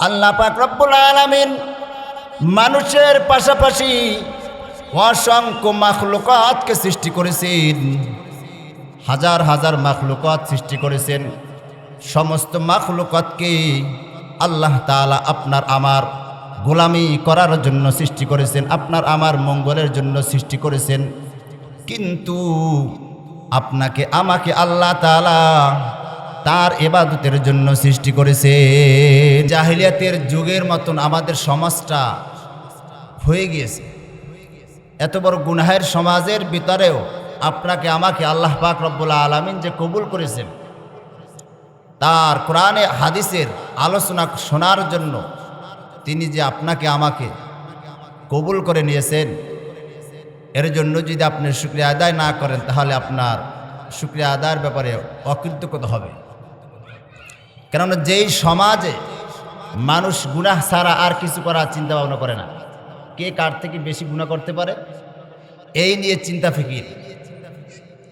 আল্লাহ পাক রব্বুল আলামিন মানুষের পাশাপাশি অসংখ্য মাখলুকাতকে সৃষ্টি করেছেন। হাজার হাজার মাখলুকাত সৃষ্টি করেছেন। সমস্ত মাখলুকাতকে আল্লাহ তাআলা আপনার আমার গোলামি করার জন্য সৃষ্টি করেছেন, আপনার আমার মঙ্গলের জন্য সৃষ্টি করেছেন। কিন্তু আপনাকে আমাকে আল্লাহ তাআলা তার ইবাদতের জন্য সৃষ্টি করেছে। জাহিলিয়াতের যুগের মতন আমাদের সমাজটা হয়ে গিয়েছে। এত বড় গুনাহের সমাজের ভিতরেও আপনাকে আমাকে আল্লাহ পাক রব্বুল আলামিন যে কবুল করেছেন, তার কোরআনে হাদিসের আলোচনা শোনার জন্য তিনি যে আপনাকে আমাকে কবুল করে নিয়েছেন, এর জন্য যদি আপনি শুকরিয়া আদায় না করেন তাহলে আপনার শুকরিয়া আদায়ের ব্যাপারে অকৃতজ্ঞতা হবে। কেননা যেই সমাজে মানুষ গুনাহ ছাড়া আর কিছু করার চিন্তা ভাবনা করে না, কে কার থেকে বেশি গুনাহ করতে পারে এই নিয়ে চিন্তা ফিকির,